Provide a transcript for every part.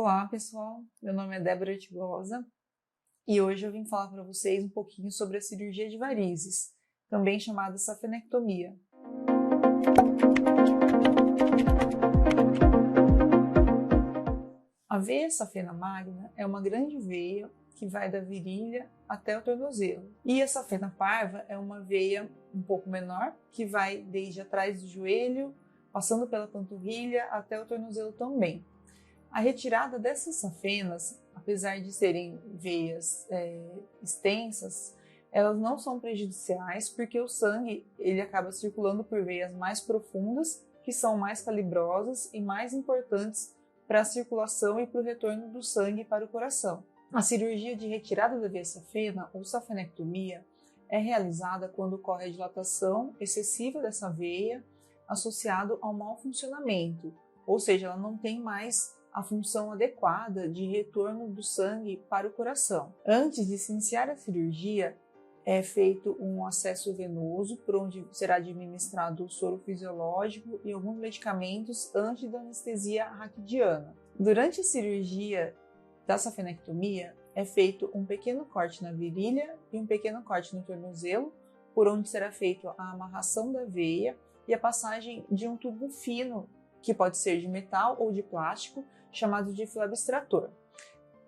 Olá pessoal, meu nome é Débora Ortigosa e hoje eu vim falar para vocês um pouquinho sobre a cirurgia de varizes, também chamada safenectomia. A veia safena magna é uma grande veia que vai da virilha até o tornozelo. E a safena parva é uma veia um pouco menor, que vai desde atrás do joelho, passando pela panturrilha até o tornozelo também. A retirada dessas safenas, apesar de serem veias extensas, elas não são prejudiciais porque o sangue ele acaba circulando por veias mais profundas, que são mais calibrosas e mais importantes para a circulação e para o retorno do sangue para o coração. A cirurgia de retirada da veia safena, ou safenectomia, é realizada quando ocorre a dilatação excessiva dessa veia associado ao mau funcionamento, ou seja, ela não tem mais a função adequada de retorno do sangue para o coração. Antes de se iniciar a cirurgia, é feito um acesso venoso, por onde será administrado o soro fisiológico e alguns medicamentos antes da anestesia raquidiana. Durante a cirurgia da safenectomia, é feito um pequeno corte na virilha e um pequeno corte no tornozelo, por onde será feita a amarração da veia e a passagem de um tubo fino, que pode ser de metal ou de plástico, chamado de flebstrator.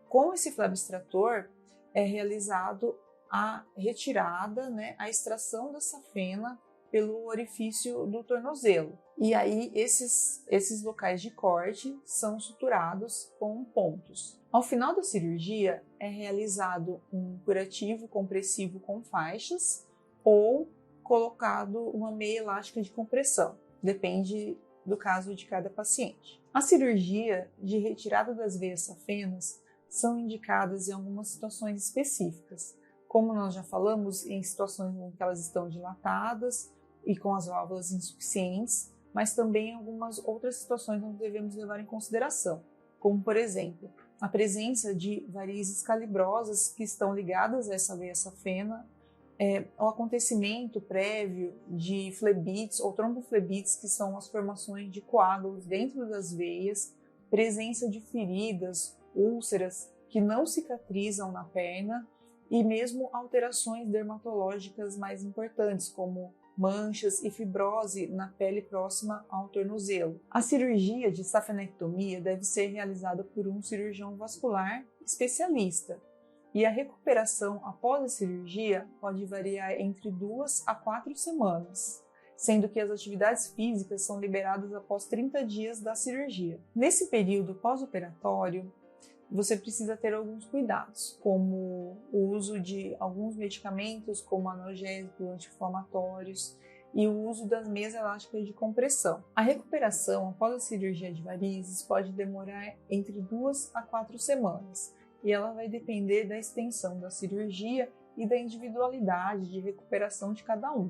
Com esse flebstrator é realizado a retirada, a extração da safena pelo orifício do tornozelo. E aí esses locais de corte são suturados com pontos. Ao final da cirurgia é realizado um curativo compressivo com faixas ou colocado uma meia elástica de compressão. Depende do caso de cada paciente. A cirurgia de retirada das veias safenas são indicadas em algumas situações específicas, como nós já falamos, em situações em que elas estão dilatadas e com as válvulas insuficientes, mas também em algumas outras situações onde devemos levar em consideração, como por exemplo, a presença de varizes calibrosas que estão ligadas a essa veia safena, o acontecimento prévio de flebites ou tromboflebites, que são as formações de coágulos dentro das veias, presença de feridas, úlceras que não cicatrizam na perna e mesmo alterações dermatológicas mais importantes, como manchas e fibrose na pele próxima ao tornozelo. A cirurgia de safenectomia deve ser realizada por um cirurgião vascular especialista, e a recuperação após a cirurgia pode variar entre 2 a 4 semanas, sendo que as atividades físicas são liberadas após 30 dias da cirurgia. Nesse período pós-operatório, você precisa ter alguns cuidados, como o uso de alguns medicamentos, como analgésicos, anti-inflamatórios, e o uso das meias elásticas de compressão. A recuperação após a cirurgia de varizes pode demorar entre 2 a 4 semanas, e ela vai depender da extensão da cirurgia e da individualidade de recuperação de cada um.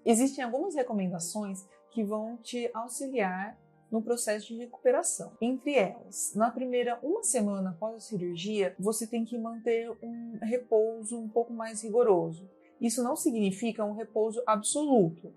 Existem algumas recomendações que vão te auxiliar no processo de recuperação. Entre elas, na primeira 1 semana após a cirurgia, você tem que manter um repouso um pouco mais rigoroso. Isso não significa um repouso absoluto,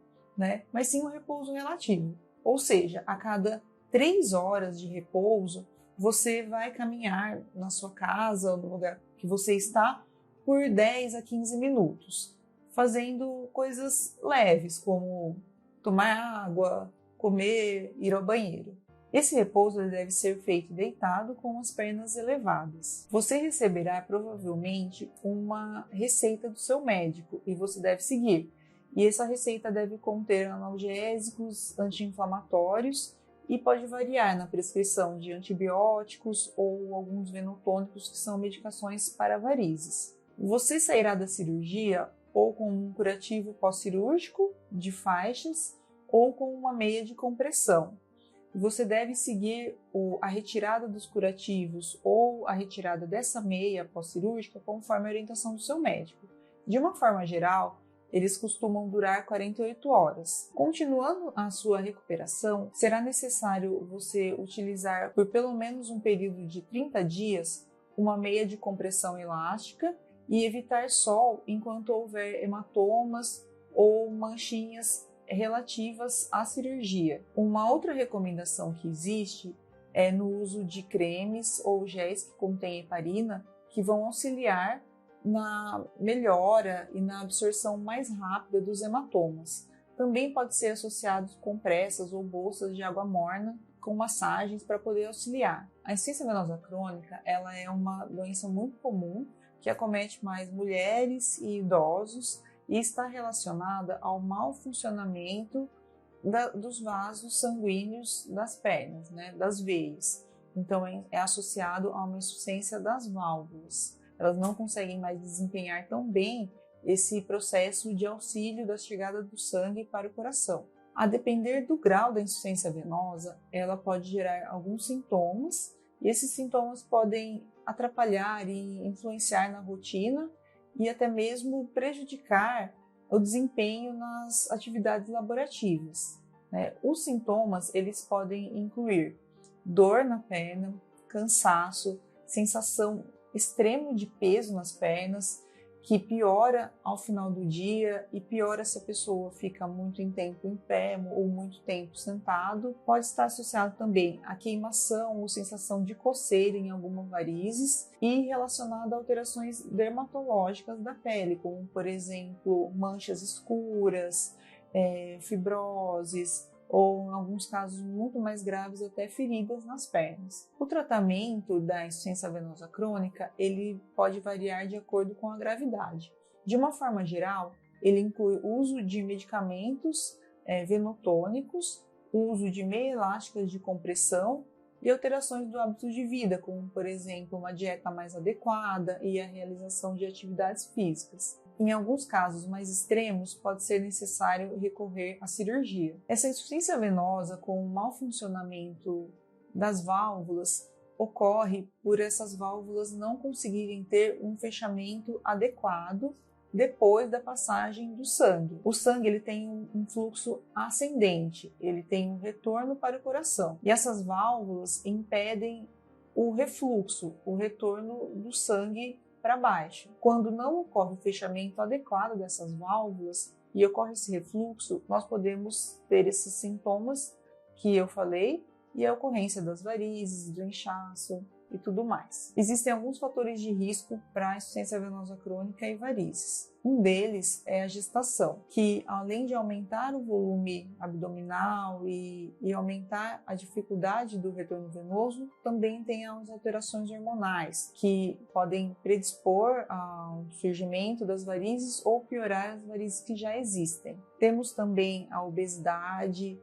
mas sim um repouso relativo. Ou seja, a cada 3 horas de repouso, você vai caminhar na sua casa ou no lugar que você está por 10 a 15 minutos, fazendo coisas leves, como tomar água, comer, ir ao banheiro. Esse repouso deve ser feito deitado com as pernas elevadas. Você receberá provavelmente uma receita do seu médico e você deve seguir. E essa receita deve conter analgésicos, anti-inflamatórios e pode variar na prescrição de antibióticos ou alguns venotônicos, que são medicações para varizes. Você sairá da cirurgia ou com um curativo pós-cirúrgico de faixas ou com uma meia de compressão. Você deve seguir a retirada dos curativos ou a retirada dessa meia pós-cirúrgica conforme a orientação do seu médico. De uma forma geral, eles costumam durar 48 horas. Continuando a sua recuperação, será necessário você utilizar por pelo menos um período de 30 dias uma meia de compressão elástica e evitar sol enquanto houver hematomas ou manchinhas relativas à cirurgia. Uma outra recomendação que existe no uso de cremes ou géis que contêm heparina, que vão auxiliar na melhora e na absorção mais rápida dos hematomas. Também pode ser associado com compressas ou bolsas de água morna com massagens para poder auxiliar. A insuficiência venosa crônica, ela é uma doença muito comum que acomete mais mulheres e idosos e está relacionada ao mau funcionamento dos vasos sanguíneos das pernas, das veias. Então é associado a uma insuficiência das válvulas. Elas não conseguem mais desempenhar tão bem esse processo de auxílio da chegada do sangue para o coração. A depender do grau da insuficiência venosa, ela pode gerar alguns sintomas, e esses sintomas podem atrapalhar e influenciar na rotina e até mesmo prejudicar o desempenho nas atividades laborativas. Os sintomas, eles podem incluir dor na perna, cansaço, sensação extrema de peso nas pernas, que piora ao final do dia e piora se a pessoa fica muito tempo em pé ou muito tempo sentado. Pode estar associado também a queimação ou sensação de coceira em algumas varizes e relacionado a alterações dermatológicas da pele, como por exemplo manchas escuras, fibroses, ou em alguns casos muito mais graves, até feridas nas pernas. O tratamento da insuficiência venosa crônica, ele pode variar de acordo com a gravidade. De uma forma geral, ele inclui o uso de medicamentos venotônicos, o uso de meia elásticas de compressão e alterações do hábito de vida, como por exemplo uma dieta mais adequada e a realização de atividades físicas. Em alguns casos mais extremos, pode ser necessário recorrer à cirurgia. Essa insuficiência venosa com o mau funcionamento das válvulas ocorre por essas válvulas não conseguirem ter um fechamento adequado depois da passagem do sangue. O sangue ele tem um fluxo ascendente, ele tem um retorno para o coração. E essas válvulas impedem o refluxo, o retorno do sangue para baixo. Quando não ocorre o fechamento adequado dessas válvulas e ocorre esse refluxo, nós podemos ter esses sintomas que eu falei e a ocorrência das varizes, do inchaço e tudo mais. Existem alguns fatores de risco para a insuficiência venosa crônica e varizes. Um deles é a gestação, que além de aumentar o volume abdominal e aumentar a dificuldade do retorno venoso, também tem as alterações hormonais, que podem predispor ao surgimento das varizes ou piorar as varizes que já existem. Temos também a obesidade,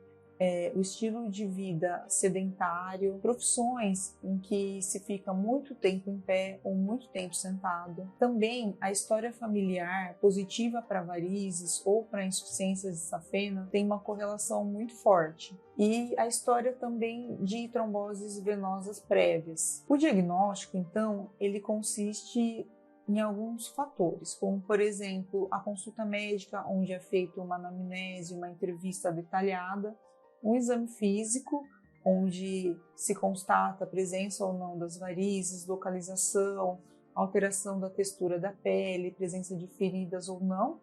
o estilo de vida sedentário, profissões em que se fica muito tempo em pé ou muito tempo sentado. Também a história familiar positiva para varizes ou para insuficiências de safena tem uma correlação muito forte. E a história também de tromboses venosas prévias. O diagnóstico, então, ele consiste em alguns fatores, como por exemplo a consulta médica, onde é feita uma anamnese, uma entrevista detalhada, um exame físico, onde se constata a presença ou não das varizes, localização, alteração da textura da pele, presença de feridas ou não.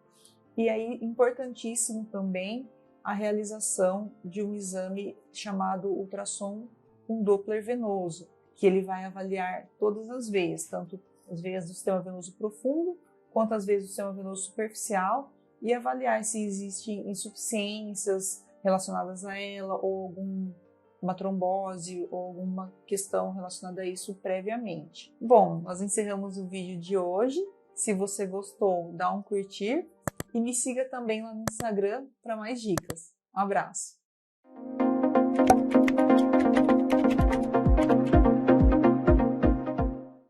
E aí, importantíssimo também, a realização de um exame chamado ultrassom com Doppler venoso, que ele vai avaliar todas as veias, tanto as veias do sistema venoso profundo, quanto as veias do sistema venoso superficial, e avaliar se existem insuficiências relacionadas a ela, ou alguma trombose, ou alguma questão relacionada a isso previamente. Bom, nós encerramos o vídeo de hoje. Se você gostou, dá um curtir e me siga também lá no Instagram para mais dicas. Um abraço!